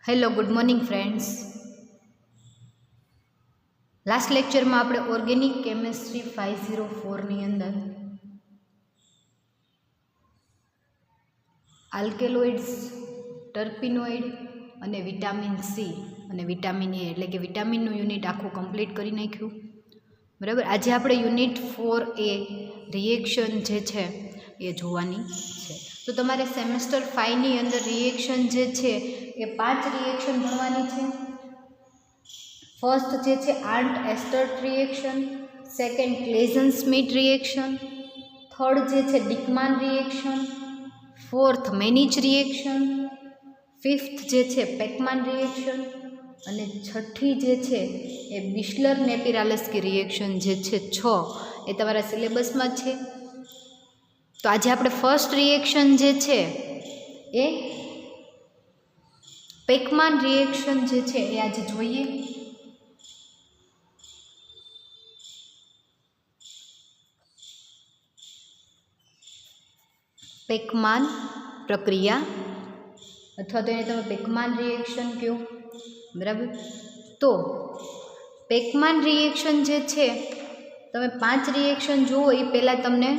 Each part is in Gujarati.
Hello, good morning friends. Last લેક્ચરમાં આપણે ઓર્ગેનિક કેમિસ્ટ્રી 504ની અંદર આલ્કેલોઇડ્સ, ટર્પિનોઇડ અને વિટામિન સી અને વિટામિન એ એટલે કે વિટામિનનું યુનિટ આખું કમ્પ્લીટ કરી નાખ્યું. બરાબર. આજે આપણે યુનિટ 4A રિએક્શન જે છે એ જોવાની છે. તો તમારે સેમેસ્ટર 5ની અંદર રિએક્શન જે છે એ 5 રિએક્શન ભણવાની છે. ફર્સ્ટ જે છે Arndt Eistert reaction, second Claisen Schmidt reaction, third જે છે Dieckmann reaction, fourth Mannich reaction, fifth જે છે પેકમાન રિએક્શન અને છઠ્ઠી જે છે એ બિસ્લર નેપિરાલેસ્કી રિએક્શન જે છે 6 એ તમારા સિલેબસમાં છે. તો આજે આપણે ફર્સ્ટ રિએક્શન જે છે એ પેકમાન રિએક્શન જે છે એ આજે જોઈએ. પેકમાન પ્રક્રિયા અથવા તો એને તમે પેકમાન રિએક્શન કહો. બરાબર. તો પેકમાન રિએક્શન જે છે તમે 5 રિએક્શન જુઓ એ પહેલાં તમને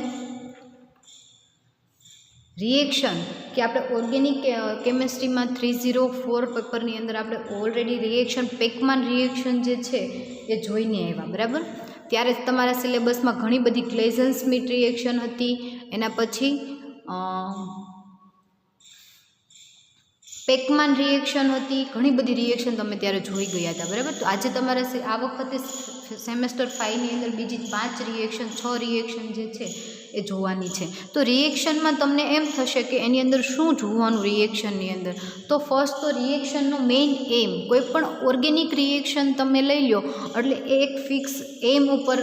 રિએક્શન કે આપણે ઓર્ગેનિક કેમિસ્ટ્રીમાં 304 પેપરની અંદર આપણે ઓલરેડી રિએક્શન પેકમાન રિએક્શન જે છે એ જોઈને આવ્યા. બરાબર. ત્યારે તમારા સિલેબસમાં ઘણી બધી ક્લેઝન સ્મિથ રિએક્શન હતી, એના પછી પેકમાન રિએક્શન હતી, ઘણી બધી રિએક્શન તમે ત્યારે જોઈ ગયા હતા. બરાબર. તો આજે તમારે આ વખતે સેમેસ્ટર 5ની અંદર બીજી 5 રિએક્શન 6 રિએક્શન જે છે એ જોવાની છે. તો રિએક્શનમાં તમને એમ થશે કે એની અંદર શું જોવાનું રિએક્શનની અંદર. તો ફર્સ્ટ તો રિએક્શનનો મેઇન એમ, કોઈ પણ ઓર્ગેનિક રિએક્શન તમે લઈ લો એટલે એ એક ફિક્સ એમ ઉપર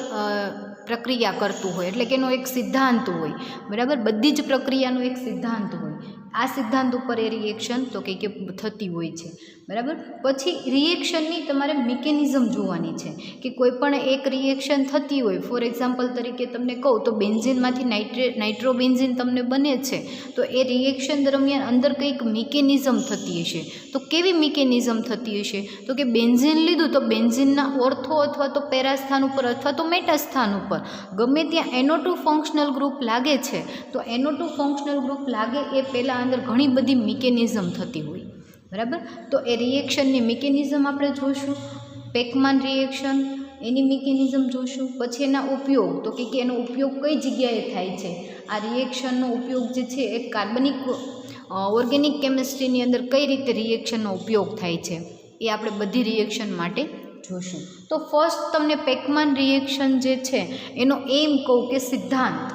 પ્રક્રિયા કરતું હોય, એટલે કે એનો એક સિદ્ધાંત હોય. બરાબર. બધી જ પ્રક્રિયાનો એક સિદ્ધાંત હોય. આ સિદ્ધાંત ઉપર એ રિએક્શન તો કે થતી હોય છે. બરાબર. પછી રિએક્શનની તમારે મિકેનિઝમ જોવાની છે કે કોઈ પણ એક રિએક્શન થતી હોય. ફોર એક્ઝામ્પલ તરીકે તમને કહું તો બેન્ઝીનમાંથી નાઇટ્રોબેન્ઝીન તમને બને છે, તો એ રિએક્શન દરમિયાન અંદર કંઈક મિકેનિઝમ થતી હશે. તો કેવી મિકેનિઝમ થતી હશે? તો કે બેન્ઝીન લીધું તો બેન્ઝીનના ઓર્થો અથવા તો પેરા સ્થાન ઉપર અથવા તો મેટા સ્થાન ઉપર ગમે ત્યાં NO2 ફંક્શનલ ગ્રુપ લાગે છે. તો NO2 ફંક્શનલ ગ્રુપ લાગે એ પહેલાં અંદર ઘણી બધી મિકેનિઝમ થતી હોય. બરાબર. તો એ રિએક્શનની મિકેનિઝમ આપણે જોઈશું. પેકમાન રિએક્શન એની મિકેનિઝમ જોઈશું. પછી એના ઉપયોગ, તો કે એનો ઉપયોગ કઈ જગ્યાએ થાય છે. આ રિએક્શનનો ઉપયોગ જે છે એ કાર્બનિક ઓર્ગેનિક કેમિસ્ટ્રીની અંદર કઈ રીતે રિએક્શનનો ઉપયોગ થાય છે એ આપણે બધી રિએક્શન માટે જોઈશું. તો ફર્સ્ટ તમને પેકમાન રિએક્શન જે છે એનો એમ કહું કે સિદ્ધાંત,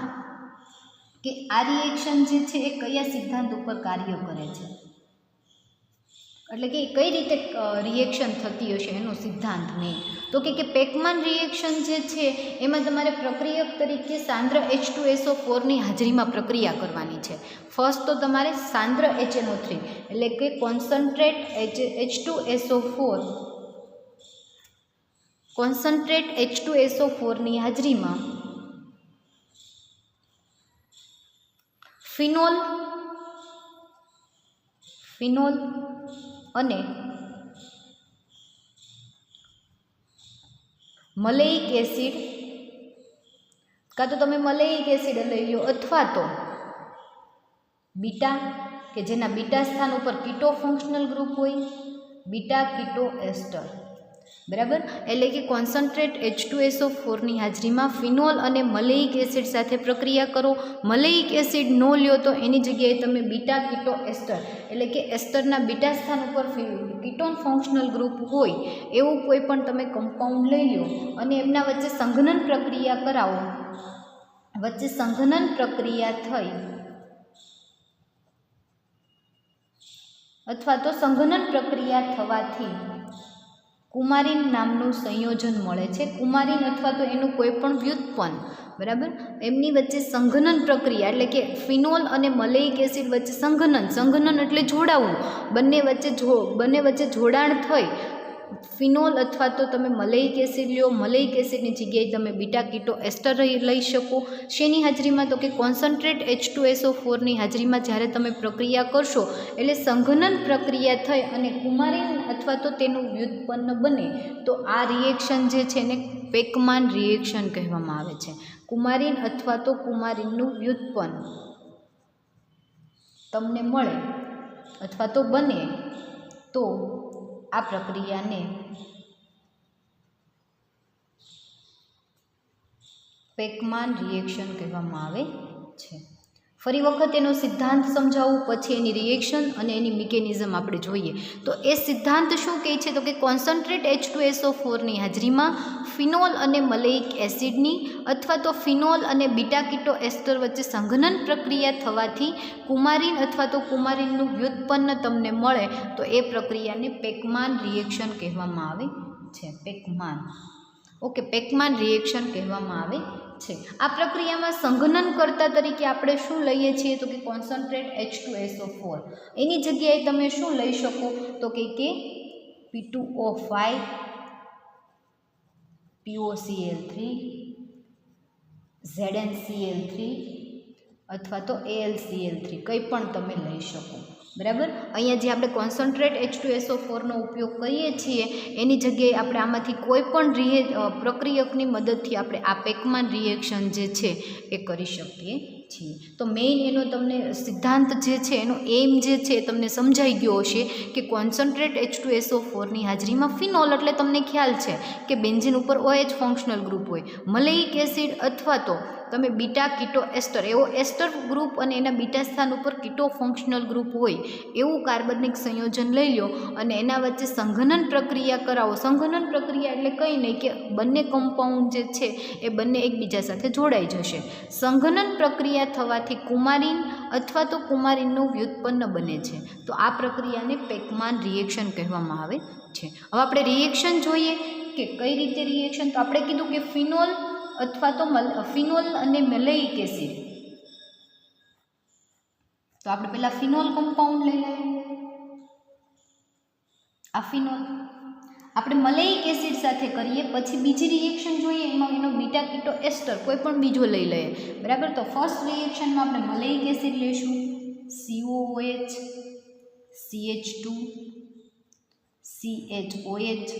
કે આ રિએક્શન જે છે એ કયા સિદ્ધાંત ઉપર કાર્ય કરે છે, એટલે કે કઈ રીતે રિએક્શન થતી હશે એનો સિદ્ધાંત મેં. તો કે પેકમાન રિએક્શન જે છે એમાં તમારે પ્રક્રિયક તરીકે સાંદ્ર H2SO4ની હાજરીમાં પ્રક્રિયા કરવાની છે. ફર્સ્ટ તો તમારે સાંદ્ર HNO3 એટલે કે કોન્સન્ટ્રેટ H2SO4ની હાજરીમાં ફિનોલ અને મલેઇક એસિડ, કાં તો તમે મલેઇક એસિડ લઈ લો અથવા તો બીટા, કે જેના બીટા સ્થાન ઉપર કીટો ફંક્શનલ ગ્રુપ હોય, બીટા કીટો એસ્ટર. બરાબર. એટલે કે કોન્સન્ટ્રેટ H2SO4ની હાજરીમાં ફિનોલ અને મલેઇક એસિડ સાથે પ્રક્રિયા કરો. મલેઇક એસિડ ન લ્યો તો એની જગ્યાએ તમે બીટા કીટો એસ્ટર એટલે કે એસ્ટરના બીટા સ્થાન ઉપર કીટોન ફંક્શનલ ગ્રુપ હોય એવું કોઈ પણ તમે કમ્પાઉન્ડ લઈ લો અને એમના વચ્ચે સંઘનન પ્રક્રિયા કરાવો. વચ્ચે સંઘનન પ્રક્રિયા થઈ અથવા તો સંઘનન પ્રક્રિયા થવાથી કુમારીન નામનું સંયોજન મળે છે. કુમારીન અથવા તો એનું કોઈ પણ વ્યુત્પન્ન. બરાબર. એમની વચ્ચે સંઘનન પ્રક્રિયા એટલે કે ફિનોલ અને મલેઇક એસિડ વચ્ચે સંઘનન એટલે જોડાવું. બંને વચ્ચે જોડાણ થઈ ફિનોલ અથવા તો તમે મલેઇક એસિડ લ્યો, મલેઇક એસિડની જગ્યાએ તમે બીટા કીટો એસ્ટર લઈ શકો. શેની હાજરીમાં? તો કે કોન્સન્ટ્રેટ H2SO4ની હાજરીમાં જ્યારે તમે પ્રક્રિયા કરશો એટલે સંઘનન પ્રક્રિયા થઈ અને કુમારીન અથવા તો તેનું વ્યુત્પન્ન બને તો આ રિએક્શન જે છે એને પેકમાન રિએક્શન કહેવામાં આવે છે. કુમારીન અથવા તો કુમારીનનું વ્યુત્પન્ન તમને મળે અથવા તો બને તો આ પ્રક્રિયાને પેકમાન રિએક્શન કહેવામાં આવે છે. ફરી વખત એનો સિદ્ધાંત સમજાવું, પછી એની રિએક્શન અને એની મિકેનિઝમ આપણે જોઈએ. તો એ સિદ્ધાંત શું કહે છે? તો કે કોન્સન્ટ્રેટ H2SO4ની હાજરીમાં ફિનોલ અને મલેઇક એસિડની અથવા તો ફિનોલ અને બીટા કીટો એસ્ટર વચ્ચે સંઘનન પ્રક્રિયા થવાથી કુમારીન અથવા તો કુમારીનનું વ્યુત્પન્ન તમને મળે તો એ પ્રક્રિયાને પેકમાન રિએક્શન કહેવામાં આવે છે. પેકમાન, ઓકે, પેકમાન રિએક્શન કહેવામાં આવે છે. આ પ્રક્રિયામાં સંઘનનકર્તા તરીકે આપણે શું લઈએ છીએ? તો કે કોન્સન્ટ્રેટ H2SO4. એની જગ્યાએ તમે શું લઈ શકો? તો કે P2O5, POCl3, ZnCl3 અથવા તો AlCl3 કંઈ પણ તમે લઈ શકો. બરાબર. અહીંયા જે આપણે કોન્સન્ટ્રેટ H2SO4નો ઉપયોગ કરીએ છીએ એની જગ્યાએ આપણે આમાંથી કોઈ પણ પ્રક્રિયકની મદદથી આપણે આ પેકમાન રિએક્શન જે છે એ કરી શકીએ છીએ. તો મેઇન એનો તમને સિદ્ધાંત જે છે એનો એમ જે છે તમને સમજાઈ ગયો હશે કે કોન્સન્ટ્રેટ H2SO4ની હાજરીમાં ફિનોલ એટલે તમને ખ્યાલ છે કે બેન્ઝીન ઉપર OH ફંક્શનલ ગ્રુપ હોય, મલેઇક એસિડ અથવા તો તમે બીટા કીટો એસ્ટર એવો એસ્ટર ગ્રુપ અને એના બીટા સ્થાન ઉપર કીટો ફંક્શનલ ગ્રુપ હોય એવું કાર્બનિક સંયોજન લઈ લો અને એના વચ્ચે સંઘનન પ્રક્રિયા કરાવો. સંઘનન પ્રક્રિયા એટલે કંઈ નહીં કે બંને કમ્પાઉન્ડ જે છે એ બંને એકબીજા સાથે જોડાઈ જશે. સંઘનન પ્રક્રિયા થવાથી કુમારીન અથવા તો કુમારીનનું વ્યુત્પન્ન બને છે. તો આ પ્રક્રિયાને પેકમાન રિએક્શન કહેવામાં આવે છે. હવે આપણે રિએક્શન જોઈએ કે કઈ રીતે રિએક્શન. તો આપણે કીધું કે ફિનોલ અથવા તો ફિનોલ અને મલેઇક એસિડ. તો આપણે પહેલાં ફિનોલ કમ્પાઉન્ડ લઈ લઈએ. આ ફિનોલ આપણે મલેઇક એસિડ સાથે કરીએ, પછી બીજી રિએક્શન જોઈએ એમાં એનો બીટા કીટો એસ્ટર કોઈ પણ બીજો લઈ લઈએ. બરાબર. તો ફર્સ્ટ રિએક્શનમાં આપણે મલેઇક એસિડ લઈશું, COOH, CH2, CHOH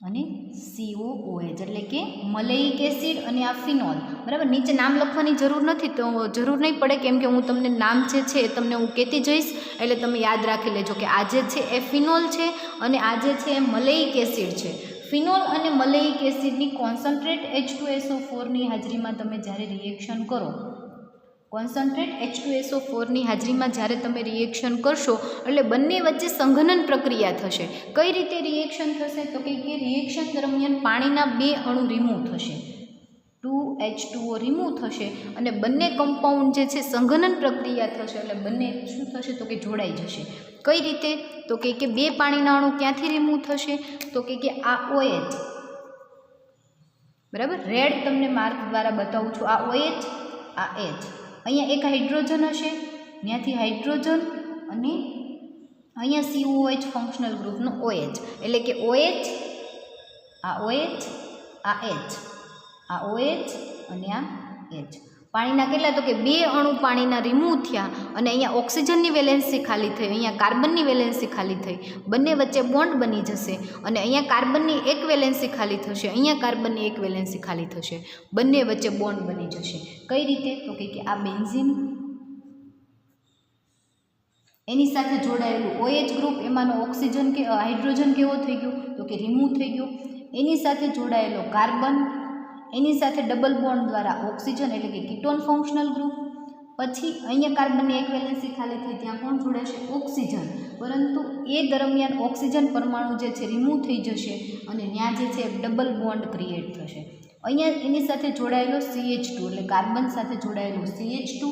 અને COOH એટલે કે મલેઇક એસિડ અને આ ફિનોલ. બરાબર. નીચે નામ લખવાની જરૂર નથી, તો જરૂર નહીં પડે કેમ કે હું તમને નામ જે છે એ તમને હું કહેતી જઈશ એટલે તમે યાદ રાખી લેજો કે આ જે છે એ ફિનોલ છે અને આ જે છે એ મલેઇક એસિડ છે. ફિનોલ અને મલેઇક એસિડની કોન્સન્ટ્રેટ H2SO4ની હાજરીમાં તમે જ્યારે રિએક્શન કરો, કોન્સન્ટ્રેટ H2SO4ની હાજરીમાં જ્યારે તમે રિએક્શન કરશો એટલે બંને વચ્ચે સંઘનન પ્રક્રિયા થશે. કઈ રીતે રિએક્શન થશે? તો કે રિએક્શન દરમિયાન પાણીના 2 અણુ રિમૂવ થશે, 2H2O રિમૂવ થશે અને બંને કમ્પાઉન્ડ જે છે સંઘનન પ્રક્રિયા થશે એટલે બંને શું થશે? તો કે જોડાઈ જશે. કઈ રીતે? તો કે 2 પાણીના અણુ ક્યાંથી રિમૂવ થશે? તો કે આ OH. બરાબર. રેડ તમને માર્ક દ્વારા બતાવું છું. આ OH, આ H. અહીંયા એક હાઇડ્રોજન હશે, ત્યાંથી હાઇડ્રોજન અને અહીંયા COOH ફંક્શનલ ગ્રુપનો OH એટલે કે OH, આ OH, આ H, આ OH અને આ H. પાણીના કેટલા? તો કે 2 અણુ પાણીના રિમૂવ થયા અને અહીંયા ઓક્સિજનની વેલેન્સી ખાલી થઈ, અહીંયા કાર્બનની વેલેન્સી ખાલી થઈ, બંને વચ્ચે બોન્ડ બની જશે અને અહીંયા કાર્બનની એક વેલેન્સી ખાલી થશે, અહીંયા કાર્બનની એક વેલેન્સી ખાલી થશે, બંને વચ્ચે બોન્ડ બની જશે. કઈ રીતે? તો કે આ બેન્ઝીન એની સાથે જોડાયેલું OH ગ્રુપ, એમાંનો ઓક્સિજન કે હાઇડ્રોજન કેવો થઈ ગયો? તો કે રિમૂવ થઈ ગયો. એની સાથે જોડાયેલો કાર્બન, એની સાથે ડબલ બોન્ડ દ્વારા ઓક્સિજન એટલે કે કીટોન ફંક્શનલ ગ્રુપ. પછી અહીંયા કાર્બનની એક વેલેન્સી ખાલી થઈ, ત્યાં કોણ જોડાશે? ઓક્સિજન. પરંતુ એ દરમિયાન ઓક્સિજન પરમાણુ જે છે રિમૂવ થઈ જશે અને ત્યાં જે છે ડબલ બોન્ડ ક્રિએટ થશે. અહીંયા એની સાથે જોડાયેલો CH2 એટલે કાર્બન સાથે જોડાયેલો CH2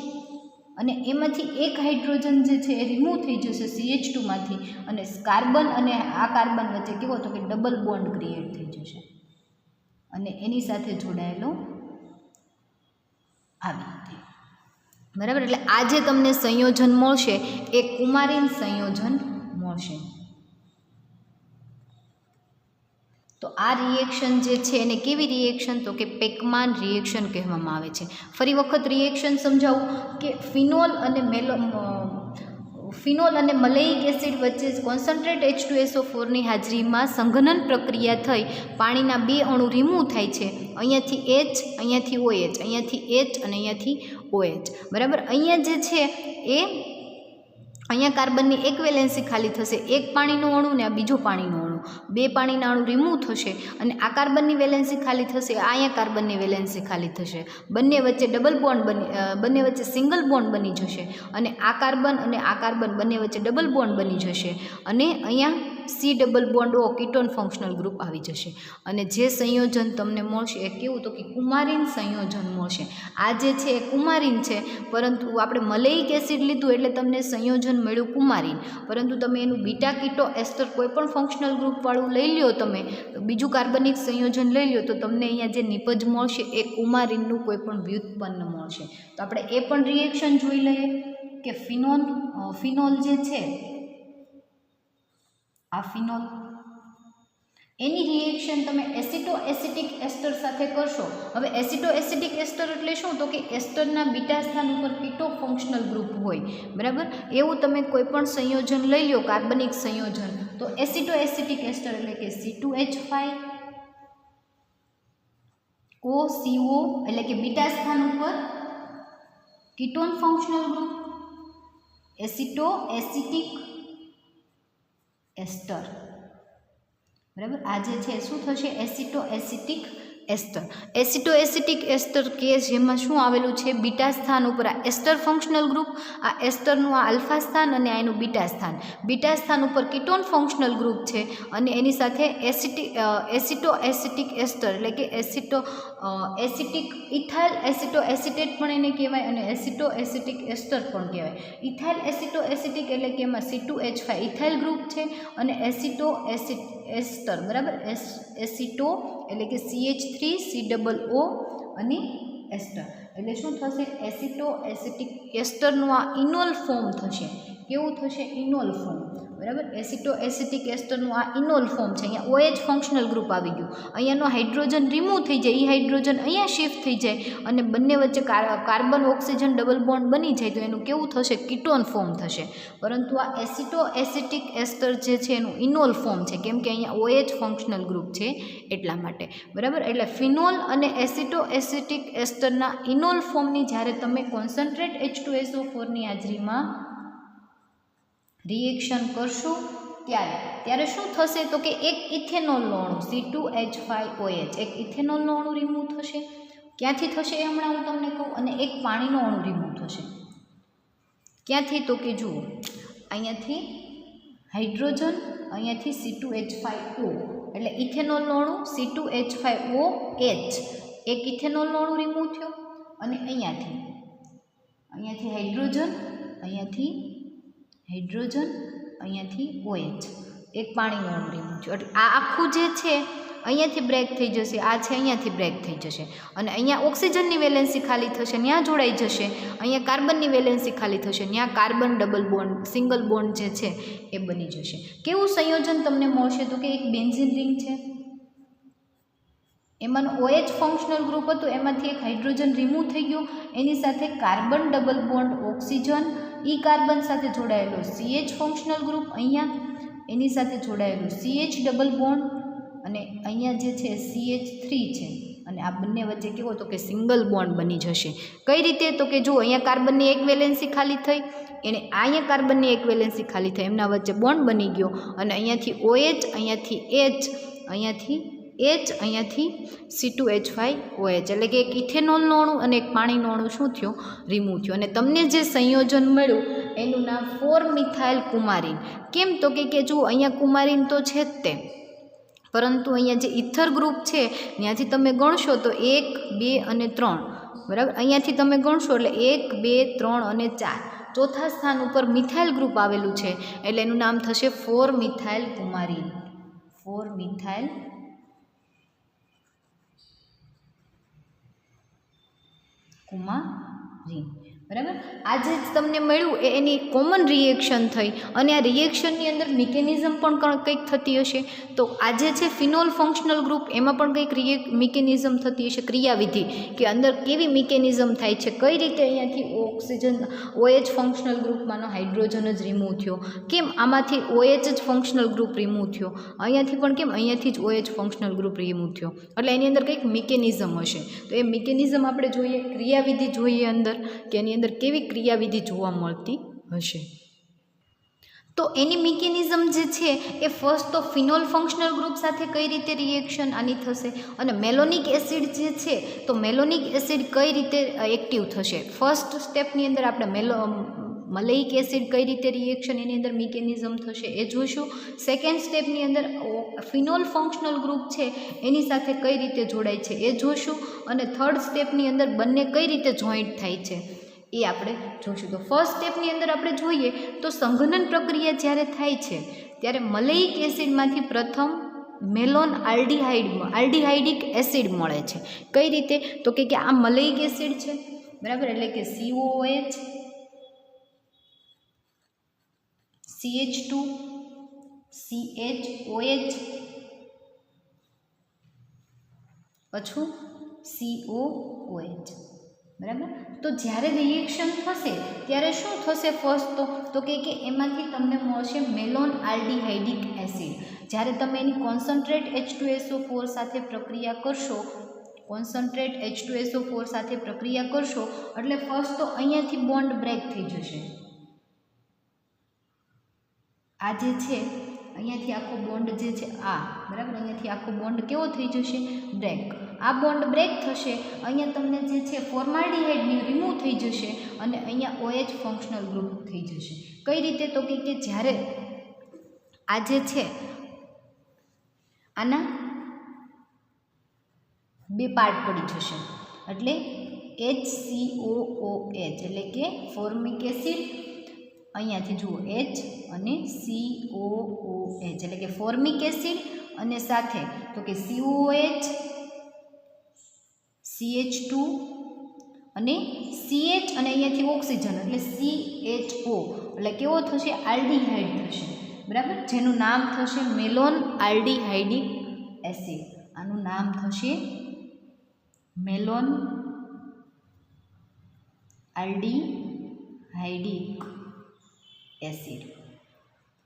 અને એમાંથી એક હાઇડ્રોજન જે છે એ રિમૂવ થઈ જશે CH2માંથી અને કાર્બન અને આ કાર્બન વચ્ચે કેવો? તો કે ડબલ બોન્ડ ક્રિએટ થઈ જશે અને એની સાથે જોડાયેલો આવી રીતે. બરાબર. એટલે આ જે તમને સંયોજન મળશે એ કુમારીન સંયોજન મળશે. તો આ રિએક્શન જે છે એને કેવી રિએક્શન, તો કે પેકમાન રિએક્શન કહેવામાં આવે છે. ફરી વખત રિએક્શન સમજાવું કે ફિનોલ અને મલેઇક એસિડ વચ્ચે કોન્સન્ટ્રેટ H2SO4ની હાજરીમાં સંઘનન પ્રક્રિયા થઈ પાણીના 2 અણુ રિમૂવ થાય છે. અહીંયાથી H, અહીંયાથી OH, અહીંયાથી H અને અહીંયાથી OH. બરાબર. અહીંયા જે છે એ અહીંયા કાર્બનની એક વેલેન્સી ખાલી થશે, એક પાણીનો અણુ ને આ બીજો પાણીનો અણુ, 2 પાણીના અણુ રિમૂવ થશે અને આ કાર્બનની વેલેન્સી ખાલી થશે, અહીંયા કાર્બનની વેલેન્સી ખાલી થશે. બંને વચ્ચે બંને વચ્ચે સિંગલ બોન્ડ બની જશે અને આ કાર્બન બંને વચ્ચે ડબલ બોન્ડ બની જશે અને અહીંયા C double bond O ketone functional group આવી જશે. અને જે સંયોજન તમને મળશે એ કેવું, તો કે કુમારીન સંયોજન મળશે. આ જે છે એ કુમારીન છે, પરંતુ આપણે મલેઇક એસિડ લીધું એટલે તમને સંયોજન મળ્યું કુમારીન, પરંતુ તમે એનું બીટા કીટો એસ્ટર કોઈ પણ ફંક્શનલ ગ્રુપવાળું લઈ લ્યો, તમે બીજું કાર્બનિક સંયોજન લઈ લ્યો તો તમને અહીંયા જે નિપજ મળશે એ કુમારીનનું કોઈ પણ વ્યુત્પન્ન મળશે. તો આપણે એ પણ રિએક્શન જોઈ લઈએ કે ફિનોલ જે છે આ ફિનોલ એની રિએક્શન તમે એસિટો એસિટિક એસ્ટર સાથે કરશો. હવે એસિટો એસિટિક એસ્ટર એટલે શું, તો કે એસ્ટરના બીટા સ્થાન ઉપર કીટો ફંક્શનલ ગ્રુપ હોય. બરાબર. એવું તમે કોઈ પણ સંયોજન લઈ લો કાર્બનિક સંયોજન, તો એસિટો એસિટિક એસ્ટર એટલે કે C2H5OCO એટલે કે બીટા સ્થાન ઉપર કીટોન ફંક્શનલ ગ્રુપ એસિટો એસિટિક એસ્ટર. બરાબર. આ જે છે શું થશે, એસિટો એસિટિક એસ્ટર. એસિટો એસિટિક એસ્ટર કે જેમાં શું આવેલું છે, બીટા સ્થાન ઉપર આ એસ્ટર ફંક્શનલ ગ્રુપ, આ એસ્ટરનું આ આલ્ફા સ્થાન અને આ એનું બીટા સ્થાન. બીટા સ્થાન ઉપર કીટોન ફંક્શનલ ગ્રુપ છે અને એની સાથે એસિટો એસિટિક એસ્ટર એટલે કે એસિટિક ઇથાઇલ એસિટો એસિટેટ પણ એને કહેવાય અને એસિટો એસિટિક એસ્ટર પણ કહેવાય. ઇથાઇલ એસિટો એસિટિક એટલે કે એમાં C2H5 ઇથાઇલ ગ્રુપ છે અને એસિટો એસ્ટર. બરાબર. એસિટો એટલે કે CH3COO અને એસ્ટર એટલે શું થશે, એસિટો એસિટિક એસ્ટરનું આ ઇનોલ ફોર્મ થશે. કેવું થશે, ઇનોલ ફોર્મ. બરાબર. એસિટો એસિટિક એસ્ટરનું આ ઇનોલ ફોર્મ છે. અહીંયા OH ફંક્શનલ ગ્રુપ આવી ગયું, અહીંયાનો હાઇડ્રોજન રિમૂવ થઈ જાય, એ હાઇડ્રોજન અહીંયા શિફ્ટ થઈ જાય અને બંને વચ્ચે કાર્બન ઓક્સિજન ડબલ બોન્ડ બની જાય તો એનું કેવું થશે, કીટોન ફોર્મ થશે. પરંતુ આ એસિટો એસિટિક એસ્ટર જે છે એનું ઇનોલ ફોર્મ છે, કેમ કે અહીંયા OH ફંક્શનલ ગ્રુપ છે એટલા માટે. બરાબર. એટલે ફિનોલ અને એસિટો એસિટિક એસ્ટરના ઇનોલ ફોર્મની જ્યારે તમે કોન્સન્ટ્રેટ H2SO4ની હાજરીમાં રિએક્શન કરશો ત્યારે શું થશે, તો કે એક ઇથેનોલનો અણુ C2H5OH એક ઇથેનોલનો અણુ રિમૂવ થશે. ક્યાંથી થશે એ હમણાં હું તમને કહું. અને એક પાણીનો અણુ રિમૂવ થશે. ક્યાંથી, તો કે જુઓ અહીંયાથી હાઇડ્રોજન, અહીંયાથી C2H5O એટલે ઇથેનોલનો અણુ C2H5OH એક ઇથેનોલનો અણુ રિમૂવ થયો અને અહીંયાથી હાઇડ્રોજન, અહીંયાથી OH એક પાણીનો અણુ રિમૂવ થયો. એટલે આ આખું જે છે અહીંયાથી બ્રેક થઈ જશે, આ છે અહીંયાથી બ્રેક થઈ જશે અને અહીંયા ઓક્સિજનની વેલેન્સી ખાલી થશે, ત્યાં જોડાઈ જશે. અહીંયા કાર્બનની વેલેન્સી ખાલી થશે, ત્યાં carbon double bond single bond જે છે એ બની જશે. કેવું સંયોજન તમને મળશે, તો કે એક બેન્ઝીન રિંગ છે, એમાંનું OH ફંક્શનલ ગ્રુપ હતું, એમાંથી એક હાઇડ્રોજન રિમૂવ થઈ ગયો, એની સાથે કાર્બન ડબલ બોન્ડ ઓક્સિજન ઈ કાર્બન સાથે જોડાયેલો CH ફંક્શનલ ગ્રુપ, અહીંયા એની સાથે જોડાયેલું CH ડબલ બોન્ડ અને અહીંયા જે છે CH3 છે અને આ બંને વચ્ચે કેવો, તો કે સિંગલ બોન્ડ બની જશે. કઈ રીતે, તો કે જો અહીંયા કાર્બનની એક વેલેન્સી ખાલી થઈ, એને અહીંયા કાર્બનની એક વેલેન્સી ખાલી થઈ, એમના વચ્ચે બોન્ડ બની ગયો અને અહીંયાથી OH, અહીંયાથી H, અહીંયાથી C2H5OH એટલે કે એક ઇથેનોલનો અણુ અને એક પાણીનો અણુ શું થયો, રિમૂવ થયો. અને તમને જે સંયોજન મળ્યું એનું નામ 4-મિથાઇલ કુમારીન. કેમ, તો કે જુઓ અહીંયા કુમારીન તો છે જ તે, પરંતુ અહીંયા જે ઇથર ગ્રુપ છે ત્યાંથી તમે ગણશો તો 1, 2 અને 3. બરાબર. અહીંયાથી તમે ગણશો એટલે 1, 2, 3 અને 4. ચોથા સ્થાન ઉપર મિથાઇલ ગ્રુપ આવેલું છે એટલે એનું નામ થશે 4-મિથાઇલ કુમારીન. 4-મિથાઇલ કુમારીન. બરાબર. આજે જ તમને મળ્યું એ એની કોમન રિએક્શન થઈ અને આ રિએક્શનની અંદર મિકેનિઝમ પણ કંઈક થતી હશે. તો આજે છે ફિનોલ ફંક્શનલ ગ્રુપ, એમાં પણ કંઈક મિકેનિઝમ થતી હશે, ક્રિયાવિધિ, કે અંદર કેવી મિકેનિઝમ થાય છે, કઈ રીતે અહીંયાથી ઓક્સિજન OH ફંક્શનલ ગ્રુપમાંનો હાઇડ્રોજન જ રિમૂવ થયો, કેમ આમાંથી OH જ ફંક્શનલ ગ્રુપ રિમૂવ થયો, અહીંયાથી પણ કેમ અહીંયાથી જ OH ફંક્શનલ ગ્રુપ રિમૂવ થયો. એટલે એની અંદર કંઈક મિકેનિઝમ હશે. તો એ મિકેનિઝમ આપણે જોઈએ, ક્રિયાવિધિ જોઈએ અંદર કે એની અંદર કેવી ક્રિયાવિધિ જોવા મળતી હશે. તો એની મિકેનિઝમ જે છે એ ફર્સ્ટ તો ફિનોલ ફંક્શનલ ગ્રુપ સાથે કઈ રીતે રિએક્શન આની થશે, અને મેલોનિક એસિડ જે છે તો મેલોનિક એસિડ કઈ રીતે એક્ટિવ થશે. ફર્સ્ટ સ્ટેપની અંદર આપણે મલેઇક એસિડ કઈ રીતે રિએક્શન એની અંદર મિકેનિઝમ થશે એ જોઈશું. સેકન્ડ સ્ટેપની અંદર ફિનોલ ફંક્શનલ ગ્રુપ છે એની સાથે કઈ રીતે જોડાય છે એ જોઈશું. અને થર્ડ સ્ટેપની અંદર બંને કઈ રીતે જોઈન્ટ થાય છે એ આપણે જોઈશું. તો ફર્સ્ટ સ્ટેપની અંદર આપણે જોઈએ તો સંઘનન પ્રક્રિયા જ્યારે થાય છે ત્યારે મલેઇક એસિડમાંથી પ્રથમ મેલોન આલ્ડીહાઇડિક એસિડ મળે છે. કઈ રીતે? તો કે આ મલેઇક એસિડ છે, બરાબર, એટલે કે COOH, CH2, CHOH, પાછું COOH, બરાબર. તો જ્યારે રિએક્શન થશે ત્યારે શું થશે? ફર્સ્ટ તો કે એમાંથી તમને મળશે મેલોન આલ્ડીહાઇડિક એસિડ. જ્યારે તમે એની કોન્સન્ટ્રેટ H2SO4 સાથે પ્રક્રિયા કરશો, એટલે ફર્સ્ટ તો અહીંયાથી બોન્ડ બ્રેક થઈ જશે. આ જે છે અહીંયાથી આખો બોન્ડ જે છે બરાબર, અહીંયાથી આખો બોન્ડ કેવો થઈ જશે? બ્રેક. આ બોન્ડ બ્રેક થશે, અહીંયા તમને જે છે ફોર્માલ્ડિહાઇડની રિમૂવ થઈ જશે અને અહીંયા OH ફંક્શનલ ગ્રુપ થઈ જશે. કઈ રીતે? તો કે જ્યારે આ જે છે આના બે પાર્ટ પડી જશે, એટલે HCOOH એટલે કે ફોર્મિક એસિડ, અહીંયાથી જુઓ H અને COOH એટલે કે ફોર્મિક એસિડ, અને સાથે તો કે COOH, CH2 અને CH અને અહીંયાથી ઓક્સિજન એટલે CHO એટલે કેવો થશે? આલ્ડીહાઇડ થશે, બરાબર, જેનું નામ થશે મેલોન આલ્ડીહાઇડિક એસિડ. આનું નામ થશે મેલોન આલ્ડીહાઇડિક એસિડ,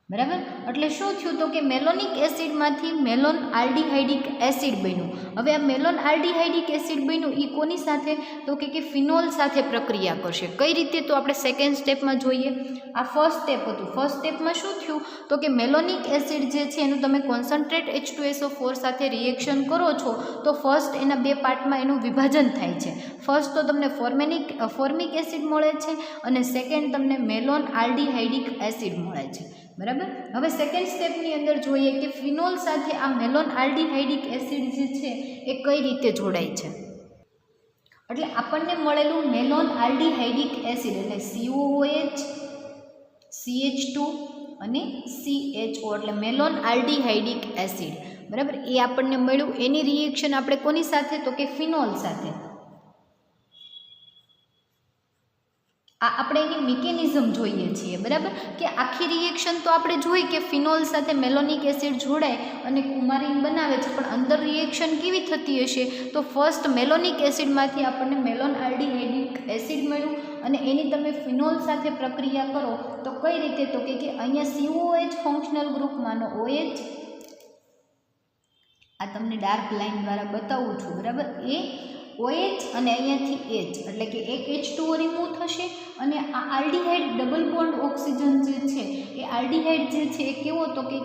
બરાબર. એટલે શું થયું? તો કે મેલોનિક એસિડમાંથી મેલોન આલ્ડીહાઇડિક એસિડ બન્યું. હવે આ મેલોન આલ્ડીહાઇડિક એસિડ બન્યું એ કોની સાથે? તો કે ફિનોલ સાથે પ્રક્રિયા કરશે. કઈ રીતે? તો આપણે સેકન્ડ સ્ટેપમાં જોઈએ. આ ફર્સ્ટ સ્ટેપ હતું. ફર્સ્ટ સ્ટેપમાં શું થયું? તો કે મેલોનિક એસિડ જે છે એનું તમે કોન્સન્ટ્રેટ H2SO4 સાથે રિએક્શન કરો છો તો ફર્સ્ટ એના બે પાર્ટમાં એનું વિભાજન થાય છે. ફર્સ્ટ તો તમને ફોર્મિક એસિડ મળે છે અને સેકન્ડ તમને મેલોન આલ્ડીહાઇડિક એસિડ મળે છે, બરાબર. હવે સેકન્ડ સ્ટેપની અંદર જોઈએ કે ફિનોલ સાથે આ મેલોન આલ્ડીહાઇડિક એસિડ જે છે એ કઈ રીતે જોડાય છે. એટલે આપણને મળેલું મેલોન આલ્ડીહાઇડિક એસિડ એટલે COOH, CH2 અને CHO એટલે મેલોન આલ્ડીહાઇડિક એસિડ, બરાબર, એ આપણને મળ્યું. એની રિએક્શન આપણે કોની સાથે? તો કે ફિનોલ સાથે. આ આપણે એની મિકેનિઝમ જોઈએ છીએ, બરાબર, કે આખી રિએક્શન તો આપણે જોઈ કે ફિનોલ સાથે મેલોનિક એસિડ જોડાય અને કુમારીન બનાવે છે, પણ અંદર રિએક્શન કેવી થતી હશે? તો ફર્સ્ટ મેલોનિક એસિડમાંથી આપણને મેલોન આલ્ડીહાઇડિક એસિડ મળ્યું અને એની તમે ફિનોલ સાથે પ્રક્રિયા કરો તો કઈ રીતે? તો કે અહીંયા COOH ફંક્શનલ ગ્રુપમાંનો OH, આ તમને ડાર્ક લાઇન દ્વારા બતાવું છું, બરાબર, એ OH અને અહીંયાથી H એટલે કે એક H2O રિમૂવ થશે અને આ આલ્ડીહાઇડ ડબલ બોન્ડ ઓક્સિજન જે છે એ આલ્ડીહાઇડ જે છે એ કેવો? તો કે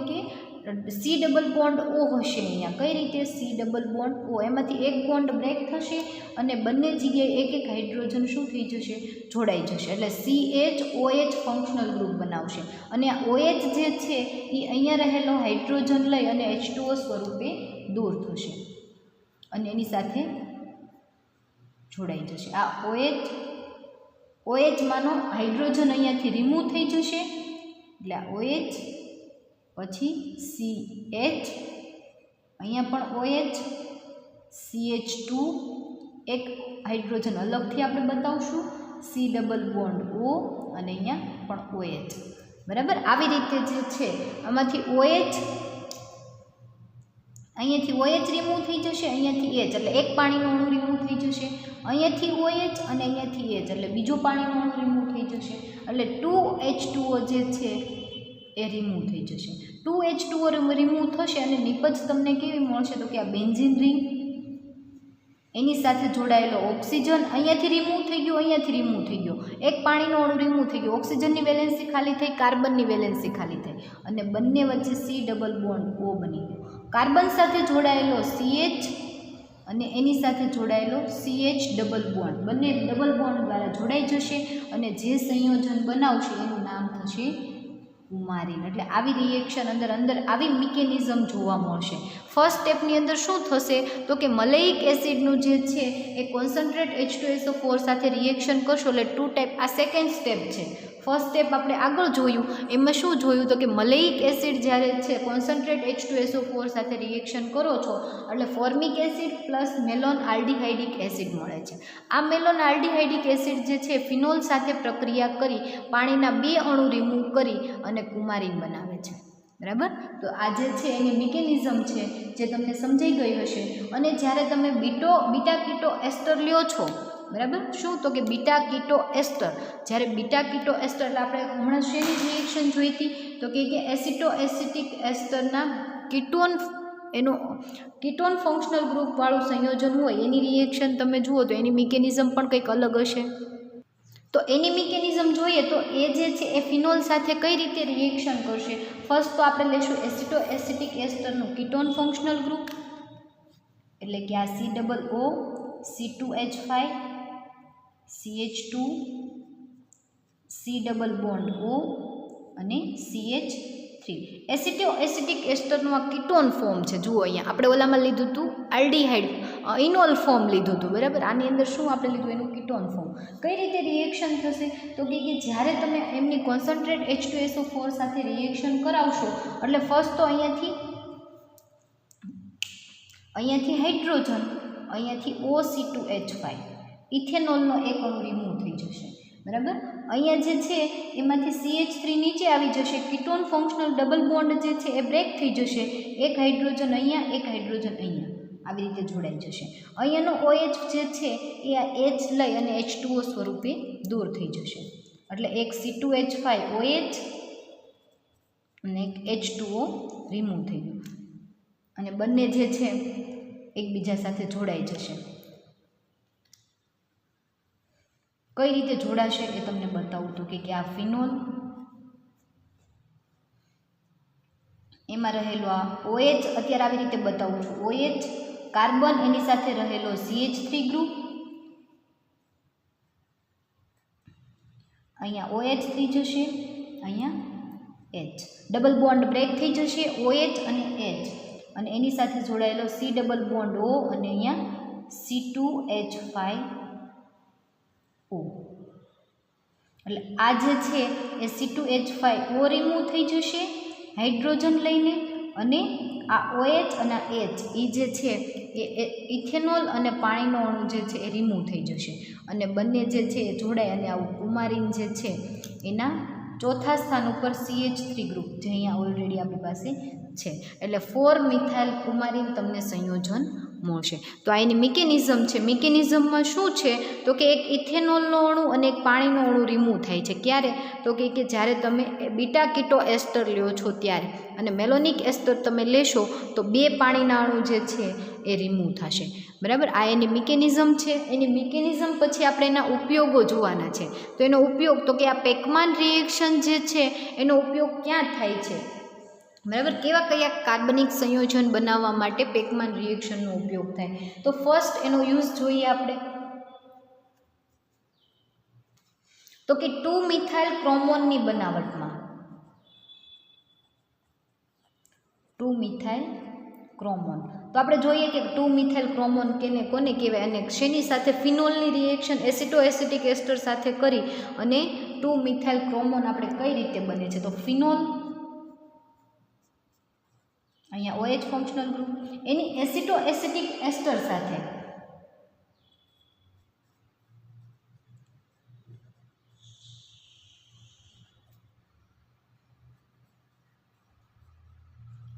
C ડબલ બોન્ડ O હશે. અહીંયા કઈ રીતે? C ડબલ બોન્ડ O, એમાંથી એક બોન્ડ બ્રેક થશે અને બંને જગ્યાએ એક એક હાઇડ્રોજન શું થઈ જશે? જોડાઈ જશે, એટલે CHOH ફંક્શનલ ગ્રુપ બનાવશે. અને આ OH જે છે એ અહીંયા રહેલો હાઇડ્રોજન લઈ અને H2O સ્વરૂપે દૂર થશે અને એની સાથે જોડાઈ જશે. આ OH માનો હાઇડ્રોજન અહીંયાથી રિમૂવ થઈ જશે, એટલે આ OH, પછી CH, અહીંયા પણ OH, CH2 એક હાઇડ્રોજન અલગથી આપણે બતાવશું સી ડબલ બોન્ડ ઓ અને અહીંયા પણ OH, બરાબર. આવી રીતે જે છે આમાંથી OH, અહીંયાથી OH રિમૂવ થઈ જશે, અહીંયાથી H એટલે એક પાણીનું અણુ રિમૂવ થઈ જશે, અહીંયાથી OH અને અહીંયાથી H એટલે બીજું પાણીનું અણુ રિમૂવ થઈ જશે, એટલે 2H2O જે છે એ રિમૂવ થઈ જશે. 2H2O રિમૂવ થશે અને નિપજ તમને કેવી મળશે તો કે આ બેન્ઝીન રિંગ, એની સાથે જોડાયેલો ઓક્સિજન અહીંયાથી રિમૂવ થઈ ગયો, અહીંયાથી રિમૂવ થઈ ગયો, એક પાણીનો અણુ રિમૂવ થઈ ગયો, ઓક્સિજનની વેલેન્સી ખાલી થઈ, કાર્બનની વેલેન્સી ખાલી થઈ અને બંને વચ્ચે સી ડબલ બોન્ડ O બની ગયો. કાર્બન સાથે જોડાયેલો CH અને એની સાથે જોડાયેલો CH ડબલ બોન્ડ, બંને ડબલ બોન્ડ દ્વારા જોડાઈ જશે અને જે સંયોજન બનાવશે એનું નામ થશે કુમારીન. એટલે આવી રિએક્શન અંદર આવી મિકેનિઝમ જોવા મળશે. ફર્સ્ટ સ્ટેપની અંદર શું થશે તો કે મલેઇક એસિડનું જે છે એ કોન્સન્ટ્રેટ H2SO4 સાથે રિએક્શન કરશો એટલે 2 ટાઈપ. આ સેકન્ડ સ્ટેપ છે. ફર્સ્ટ સ્ટેપ આપણે આગળ જોયું, એમાં શું જોયું તો કે મલેઇક એસિડ જ્યારે છે કોન્સન્ટ્રેટ H2SO4 સાથે રિએક્શન કરો છો એટલે formic acid plus malon aldehydic acid મળે છે. આ મેલોન આલ્ડિહાઇડિક એસિડ જે છે ફિનોલ સાથે પ્રક્રિયા કરી પાણીના 2 અણુ રિમૂવ કરી અને કુમારીન બનાવે છે, બરાબર. તો આ જે છે એની મિકેનિઝમ છે જે તમને સમજાઈ ગઈ હશે. અને જ્યારે તમે બીટા કીટો એસ્ટર લ્યો છો, બરાબર, શું તો કે બીટા કીટો એસ્ટર, જ્યારે બીટા કીટો એસ્ટર એટલે આપણે હમણાં શેની રિએક્શન જોઈ હતી તો કે એસિટો એસિટિક એસ્ટરના કીટોન ફંક્શનલ ગ્રુપવાળું સંયોજન હોય એની રિએક્શન તમે જુઓ તો એની મિકેનિઝમ પણ કંઈક અલગ હશે. તો એની મિકેનિઝમ જોઈએ તો એ જે છે એ ફિનોલ સાથે કઈ રીતે રિએક્શન કરશે. ફર્સ્ટ તો આપણે લેશું એસિટો એસિટિક એસ્ટરનું કીટોન ફંક્શનલ ગ્રુપ એટલે કે આ COO C2H5 CH2 C double bond O અને CH3. એસિટો એસિટિક એસ્ટરનું આ કીટોન ફોર્મ છે. જુઓ અહીંયા આપણે ઓલામાં લીધું હતું આલ્ડીહાઇડ ઇનોલ ફોર્મ લીધું હતું, બરાબર. આની અંદર શું આપણે લીધું એનું કીટોન ફોર્મ. કઈ રીતે રિએક્શન થશે તો કે જ્યારે તમે એમની કોન્સન્ટ્રેટ H2SO4 સાથે રિએક્શન કરાવશો એટલે ફર્સ્ટ તો અહીંયાથી હાઇડ્રોજન, અહીંયાથી OC2H5 ઇથેનોલનો એક અણુ રિમૂવ થઈ જશે, બરાબર. અહીંયા જે છે એમાંથી CH3 નીચે આવી જશે, કીટોન ફંક્શનલ ડબલ બોન્ડ જે છે એ બ્રેક થઈ જશે, એક હાઇડ્રોજન અહીંયા, એક હાઇડ્રોજન અહીંયા આવી રીતે જોડાઈ જશે. અહીંયાનો OH જે છે એ આ H લઈ અને H2O સ્વરૂપે દૂર થઈ જશે એટલે એક C2H5 OH અને એક H2O રિમૂવ થઈ ગયું અને બંને જે છે એકબીજા સાથે જોડાઈ જશે. કઈ રીતે જોડાશે એ તમને બતાવું તો કે આ ફિનોલ, એમાં રહેલો આ OH, અત્યારે આવી રીતે બતાવું છું, OH, કાર્બન એની સાથે રહેલો CH3 ગ્રુપ, અહીંયા OH3 જશે, અહીંયા H, ડબલ બોન્ડ બ્રેક થઈ જશે OH અને H અને એની સાથે જોડાયેલો C ડબલ બોન્ડ O અને અહીંયા C2H5O. એટલે આ જે છે એ C2H5O રિમૂવ થઈ જશે હાઇડ્રોજન લઈને અને આ OH અને H એ જે છે એ ઇથેનોલ અને પાણીનો અણુ જે છે એ રિમૂવ થઈ જશે અને બંને જે છે એ જોડાય અને આવું કુમારીન જે છે એના ચોથા સ્થાન ઉપર CH3 ગ્રુપ જે અહીંયા ઓલરેડી આપણી પાસે છે એટલે 4 મિથાઇલ કુમારીન તમને સંયોજન મળશે. તો આ એની મિકેનિઝમ છે. મિકેનિઝમમાં શું છે તો કે એક ઇથેનોલનો અણુ અને એક પાણીનો અણુ રિમૂવ થાય છે. ક્યારે તો કે જ્યારે તમે બીટા કીટો એસ્ટર લ્યો છો ત્યારે, અને મેલોનિક એસ્ટર તમે લેશો તો 2 પાણીના અણુ જે છે એ રિમૂવ થશે, બરાબર. આ એની મિકેનિઝમ છે. એની મિકેનિઝમ પછી આપણે એના ઉપયોગો જોવાના છે. તો એનો ઉપયોગ તો કે આ પેકમાન રિએક્શન જે છે એનો ઉપયોગ ક્યાં થાય છે, બરાબર. કયા કાર્બનિક સંયોજન બનાવવા માટે પેકમાન રિએક્શનનો ઉપયોગ થાય તો ફર્સ્ટ એનો યુઝ જોઈએ આપણે તો કે 2 મિથાઇલ ક્રોમોનની બનાવટમાં 2 મિથાઇલ ક્રોમોન. તો આપણે જોઈએ કે 2 મિથાઇલ ક્રોમોન કોને કહેવાય અને શેની સાથે ફિનોલની રિએક્શન એસિટો એસિટિક એસ્ટર સાથે કરી અને 2 મિથાઇલ ક્રોમોન આપણે કઈ રીતે બને છે તો ફિનોલ, અહીંયા OH ફંક્શનલ ગ્રુપ એની એસિટો એસિટિક એસ્ટર સાથે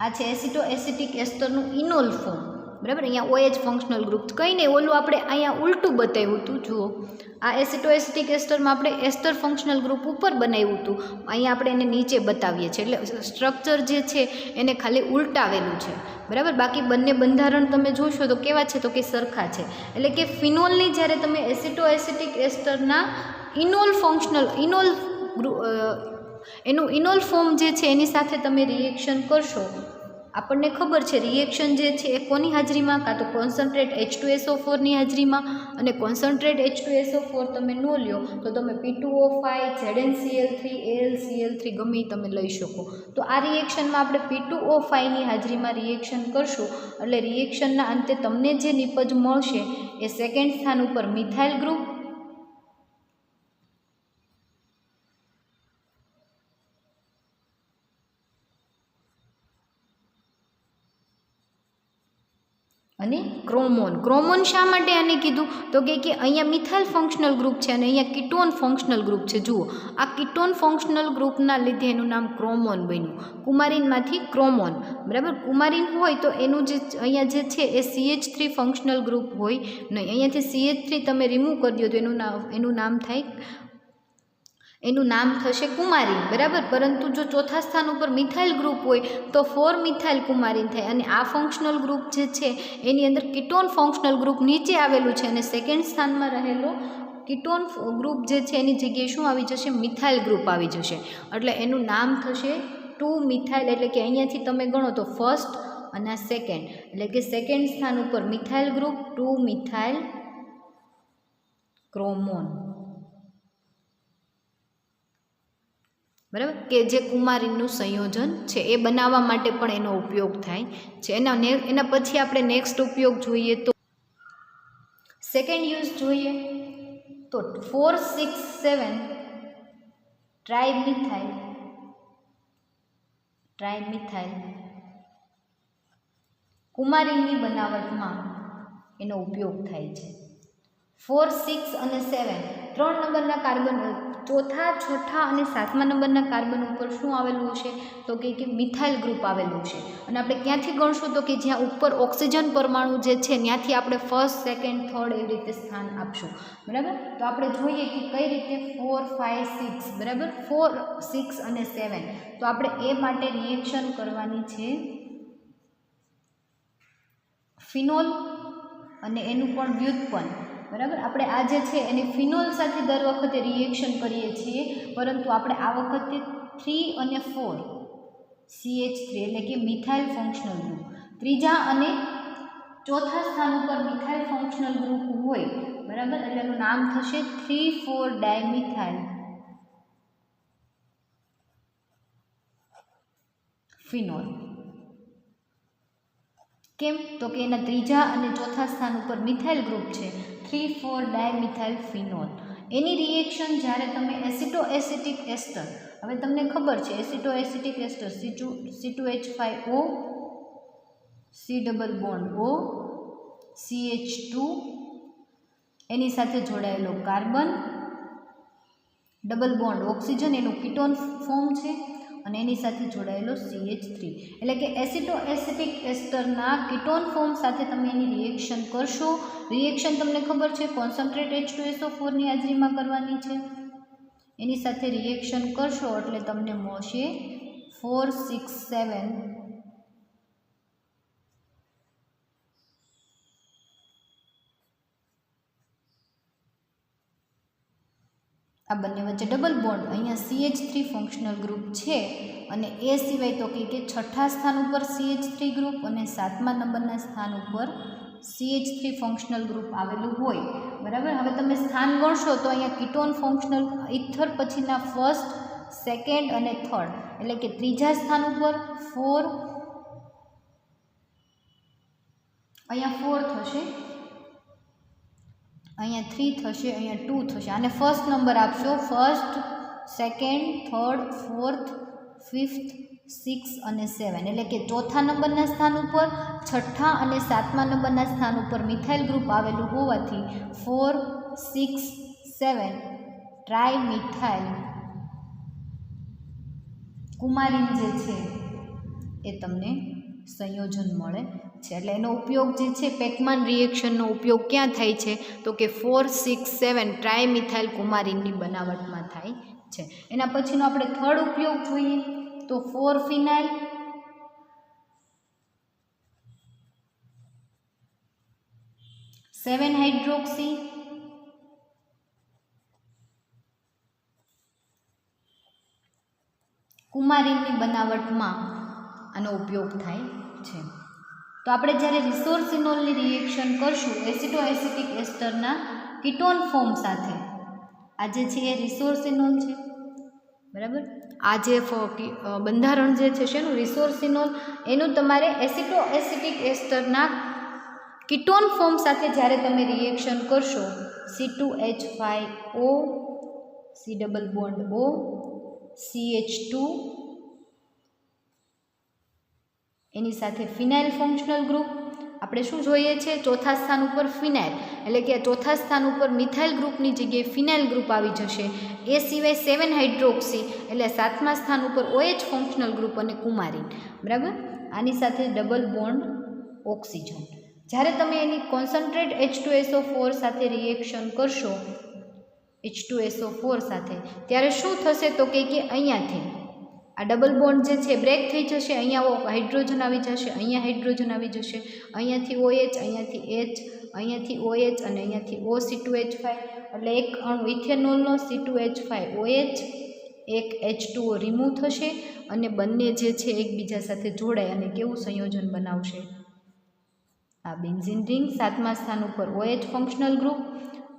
આ છે એસિટો એસિટિક એસ્ટરનું ઇનોલ ફોર્મ, બરાબર. અહીંયા OH ફંક્શનલ ગ્રુપ, કંઈ નહીં, ઓલું આપણે અહીંયા ઉલટું બતાવ્યું હતું. જુઓ, આ એસિટો એસિટિક એસ્ટરમાં આપણે એસ્ટર ફંક્શનલ ગ્રુપ ઉપર બનાવ્યું હતું, અહીંયા આપણે એને નીચે બતાવીએ છીએ. એટલે સ્ટ્રક્ચર જે છે એને ખાલી ઉલટાવેલું છે, બરાબર. બાકી બંને બંધારણ તમે જોશો તો કેવા છે, તો કે સરખા છે. એટલે કે ફિનોલની જ્યારે તમે એસિટો એસિટિક એસ્ટરના ઇનોલ ફંક્શનલ એનું ઇનોલ ફોર્મ જે છે એની સાથે તમે રિએક્શન કરશો, આપણને ખબર છે રિએક્શન જે છે એ કોની હાજરીમાં, કાં તો કોન્સન્ટ્રેટ H2SO4 ની હાજરીમાં, અને કોન્સન્ટ્રેટ H2SO4 તમે ન લ્યો તો તમે P2O5, ZnCl3, AlCl3 ગમે તમે લઈ શકો. તો આ રિએક્શનમાં આપણે P2O5 ની હાજરીમાં રિએક્શન કરશું, એટલે રિએક્શનના અંતે તમને જે નિપજ મળશે એ સેકન્ડ સ્થાન ઉપર મિથાઇલ ગ્રુપ અને ક્રોમોન. ક્રોમોન શા માટે આને કીધું, તો કે અહીંયા મિથાઇલ ફંક્શનલ ગ્રુપ છે અને અહીંયા કીટોન ફંક્શનલ ગ્રુપ છે. જુઓ, આ કીટોન ફંક્શનલ ગ્રુપના લીધે એનું નામ ક્રોમોન બન્યું, કુમારીનમાંથી ક્રોમોન, બરાબર. કુમારીન હોય તો એનું જે અહીંયા જે છે એ CH3 ફંક્શનલ ગ્રુપ હોય નહીં. અહીંયાથી CH3 તમે રિમૂવ કરી દો તો એનું નામ થશે કુમારીન, બરાબર. પરંતુ જો ચોથા સ્થાન ઉપર મિથાઇલ ગ્રુપ હોય તો 4 મિથાઇલ કુમારીન થાય, અને આ ફંક્શનલ ગ્રુપ જે છે એની અંદર કીટોન ફંક્શનલ ગ્રુપ નીચે આવેલું છે, અને સેકન્ડ સ્થાનમાં રહેલો કીટોન ગ્રુપ જે છે એની જગ્યાએ શું આવી જશે, મિથાઇલ ગ્રુપ આવી જશે. એટલે એનું નામ થશે 2 મિથાઇલ. એટલે કે અહીંયાથી તમે ગણો તો ફર્સ્ટ અને સેકન્ડ, એટલે કે સેકન્ડ સ્થાન ઉપર મિથાઇલ ગ્રુપ, 2 મિથાઇલ ક્રોમોન, બરાબર. કે જે કુમારીનનું સંયોજન છે એ બનાવવા માટે પણ એનો ઉપયોગ થાય છે. એના પછી આપણે નેક્સ્ટ ઉપયોગ જોઈએ તો સેકન્ડ યુઝ જોઈએ તો 4,6,7 ટ્રાઇમિથાઇલ કુમારીનની બનાવટમાં એનો ઉપયોગ થાય છે. 4, 6 અને 7 3 નંબરના કાર્બન, ચોથા, છઠ્ઠા અને 7મા નંબરના કાર્બન ઉપર શું આવેલું છે, તો કે મિથાઇલ ગ્રુપ આવેલું છે. અને આપણે ક્યાંથી ગણશું, તો કે જ્યાં ઉપર ઓક્સિજન પરમાણુ જે છે ત્યાંથી આપણે ફર્સ્ટ, સેકન્ડ, થર્ડ એવી રીતે સ્થાન આપશું, બરાબર. તો આપણે જોઈએ કે કઈ રીતે 4, 5, 6, બરાબર. 4, 6 અને 7. તો આપણે એ માટે રિએક્શન કરવાની છે ફિનોલ અને એનું પણ વ્યુત્પન્ન, બરાબર. આપણે આ જે છે એની ફિનોલ સાથે દર વખતે રિએક્શન કરીએ છીએ, પરંતુ આપણે આ વખતે 3 અને 4 CH3 એટલે કે મિથાઇલ ફંક્શનલ ગ્રુપ, ત્રીજા અને ચોથા સ્થાન ઉપર મિથાઇલ ફંક્શનલ ગ્રુપ હોય, બરાબર. એટલે એનું નામ થશે 3,4 ડાયમિથાઇલ ફિનોલ. કેમ, તો કે એના ત્રીજા અને ચોથા સ્થાન ઉપર મિથાઇલ ગ્રુપ છે, 3,4 ડાયમિથાઇલ ફિનોલ. એની રિએક્શન જ્યારે તમે એસિટો એસિટિક એસ્ટર, હવે તમને ખબર છે એસિટો એસિટિક એસ્ટર C2H5O, C double bond O, CH2, એની સાથે જોડાયેલો કાર્બન, ડબલ બોન્ડ ઓક્સિજન, એનું કીટોન ફોર્મ છે, અને એની સાથે જોડાયેલો CH3. એટલે કે એસિટો એસિટિક એસ્ટરના કીટોન ફોર્મ સાથે તમે એની રિએક્શન કરશો. રિએક્શન તમને ખબર છે કોન્સન્ટ્રેટ H2SO4 ની હાજરીમાં કરવાની છે. એની સાથે રિએક્શન કરશો એટલે તમને મળશે 4, 6, 7 આ બંને વચ્ચે ડબલ બોન્ડ, અહીંયા CH3 ફંક્શનલ ગ્રુપ છે, અને એ સિવાય તો કે છઠ્ઠા સ્થાન ઉપર CH3 ગ્રુપ અને 7મા નંબરના સ્થાન ઉપર CH3 ફંક્શનલ ગ્રુપ આવેલું હોય, બરાબર. હવે તમે સ્થાન ગણશો તો અહીંયા કીટોન ફંક્શનલ ઇથર પછીના ફર્સ્ટ, સેકન્ડ અને થર્ડ, એટલે કે ત્રીજા સ્થાન ઉપર 4, અહીંયા 4 થશે, અહીંયા 3 થશે, અહીંયા 2 થશે. આને ફર્સ્ટ નંબર આપશો, first, second, third, fourth, fifth, 6 અને 7, એટલે કે ચોથા નંબરના સ્થાન ઉપર, છઠ્ઠા અને 7મા નંબરના સ્થાન ઉપર મિથાઇલ ગ્રુપ આવેલું હોવાથી 4, 6, 7 ટ્રાઇમિથાઇલ કુમારીન જે છે એ તમને સંયોજન મળે છે. એટલે એનો ઉપયોગ જે છે પેકમાન રિએક્શનનો ઉપયોગ ક્યાં થાય છે તો કે 4,6,7 ટ્રાયમિથાઇલ કુમારીનની બનાવટમાં થાય છે. એના પછીનો આપણે થર્ડ ઉપયોગ જોઈએ તો 4-ફિનાઇલ, 7-હાઇડ્રોક્સી, કુમારીનની બનાવટમાં આનો ઉપયોગ થાય છે. તો આપણે જ્યારે રિસોર્સિનોલની રિએક્શન કરશું એસિટો એસિટિક એસ્ટરના કીટોન ફોર્મ સાથે, આ જે છે એ રિસોર્સિનોલ છે, બરાબર. આ જે બંધારણ જે છે શેનું રિસોર્સિનોલ, એનું તમારે એસિટો એસિટિક એસ્ટરના કીટોન ફોર્મ સાથે જ્યારે તમે રિએક્શન કરશો C2H5O, C double bond O, CH2, એની સાથે ફિનાઇલ ફંક્શનલ ગ્રુપ. આપણે શું જોઈએ છે ચોથા સ્થાન ઉપર ફિનાઇલ, એટલે કે ચોથા સ્થાન ઉપર મિથાઇલ ગ્રુપની જગ્યાએ ફિનાઇલ ગ્રુપ આવી જશે. એ સિવાય 7-હાઇડ્રોક્સી એટલે સાતમા સ્થાન ઉપર OH ફંક્શનલ ગ્રુપ અને કુમારીન, બરાબર. આની સાથે ડબલ બોન્ડ ઓક્સિજન. જ્યારે તમે એની કોન્સન્ટ્રેટ H2SO4 સાથે રિએક્શન કરશો H2SO4 સાથે, ત્યારે શું થશે તો કે અહીંયાથી આ ડબલ બોન્ડ જે છે બ્રેક થઈ જશે, અહીંયા હાઇડ્રોજન આવી જશે, અહીંયા હાઇડ્રોજન આવી જશે, અહીંયાથી OH, અહીંયાથી H, અહીંયાથી OH અને અહીંયાથી OC2H5. એટલે એક અણુ ઇથેનોલનો C2H5OH, એક H2O રિમૂવ થશે અને બંને જે છે એકબીજા સાથે જોડાય અને કેવું સંયોજન બનાવશે આ બેન્ઝીન રિંગ. સાતમા સ્થાન ઉપર OH ફંક્શનલ ગ્રુપ,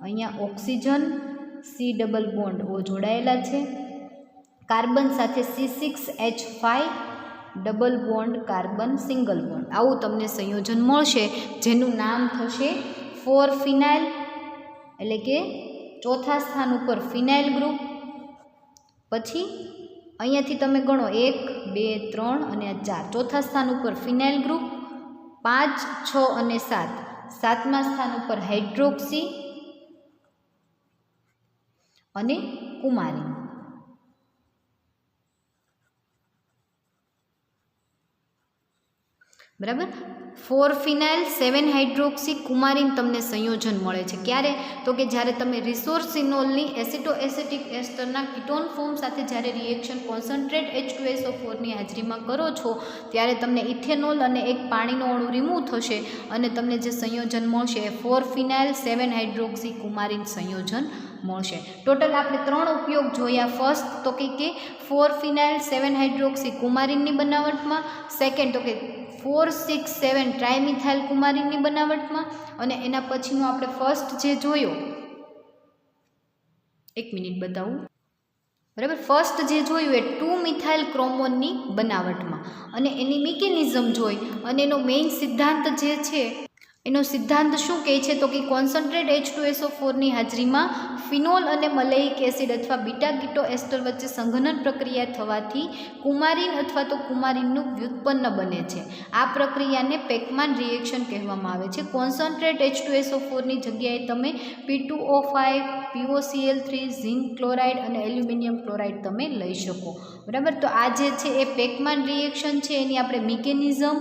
અહીંયા oxygen C double bond O જોડાયેલા છે, કાર્બન સાથે C6H5 double bond carbon single bond. આવું તમને સંયોજન મળશે જેનું નામ થશે 4-ફિનાઇલ, એટલે કે ચોથા સ્થાન ઉપર ફિનાઇલ ગ્રુપ. પછી અહીંયાથી તમે ગણો 1, 2, 3 અને 4, ચોથા સ્થાન ઉપર ફિનાઇલ ગ્રુપ, 5, 6 અને 7, સાતમા સ્થાન ઉપર હાઇડ્રોક્સી અને કુમારીન. બરાબર. 4-ફિનાઇલ, 7-હાઇડ્રોક્સી, કુમારીન તમને સંયોજન મળે છે. ક્યારે તો કે જ્યારે તમે રિસોર્સિનોલની એસિટો એસિટિક એસ્ટરના કીટોન ફોર્મ સાથે જ્યારે રિએક્શન કોન્સન્ટ્રેટ H2SO4ની હાજરીમાં કરો છો ત્યારે તમને ઇથેનોલ અને એક પાણીનો અણુ રિમૂવ થશે અને તમને જે સંયોજન મળશે એ 4-ફિનાઇલ, 7-હાઇડ્રોક્સી, કુમારીન સંયોજન મળશે. ટોટલ આપણે 3 ઉપયોગ જોયા. ફર્સ્ટ તો કે 4-ફિનાઇલ, 7-હાઇડ્રોક્સી, કુમારીનની બનાવટમાં. સેકન્ડ તો કે 4,6,7 ટ્રાયમિથાઇલ કુમારીનની બનાવટમાં. અને એના પછીનો આપણે ફર્સ્ટ જે જોયો, એક મિનિટ બતાવું, બરાબર. ફર્સ્ટ જે જોયું એ 2-મિથાઇલ ક્રોમોનની બનાવટમાં અને એની મિકેનિઝમ જોઈ અને એનો મેઇન સિદ્ધાંત જે છે એનો સિદ્ધાંત શું કહે છે તો કે કોન્સન્ટ્રેટ H2SO4ની હાજરીમાં ફિનોલ અને મલેઇક એસિડ અથવા બીટા કીટો એસ્ટર વચ્ચે સંઘનન પ્રક્રિયા થવાથી કુમારીન અથવા તો કુમારીનનું વ્યુત્પન્ન બને છે. આ પ્રક્રિયાને પેકમાન રિએક્શન કહેવામાં આવે છે. કોન્સન્ટ્રેટ H2SO4ની જગ્યાએ તમે P2O5, POCl3, ઝિંક ક્લોરાઇડ અને એલ્યુમિનિયમ ક્લોરાઇડ તમે લઈ શકો, બરાબર. તો આ જે છે એ પેકમાન રિએક્શન છે, એની આપણે મિકેનિઝમ,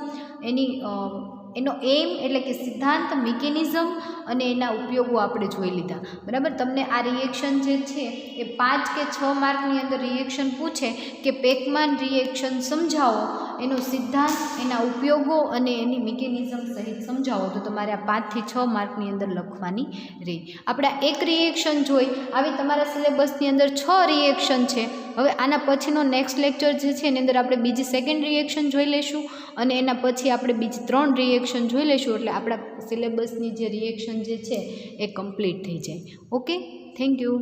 એનો એમ એટલે કે સિદ્ધાંત, મિકેનિઝમ અને એના ઉપયોગો આપણે જોઈ લીધા, બરાબર. તમને આ રિએક્શન જે છે એ 5 કે 6 માર્કની અંદર રિએક્શન પૂછે કે પેકમાન રિએક્શન સમજાવો, એનો સિદ્ધાંત, એના ઉપયોગો અને એની મિકેનિઝમ સહિત સમજાવો, તો તમારે આ 5 થી 6 માર્કની અંદર લખવાની રહી. આપણે એક રિએક્શન જોઈ, આવી તમારા સિલેબસની અંદર 6 રિએક્શન છે. હવે આના પછીનો નેક્સ્ટ લેક્ચર જે છે એની અંદર આપણે બીજી સેકન્ડ રિએક્શન જોઈ લઈશું અને એના પછી આપણે બીજી 3 રિએક્શન જોઈ લઈશું, એટલે આપણા સિલેબસની જે રિએક્શન જે છે એ કમ્પ્લીટ થઈ જાય. Okay, thank you.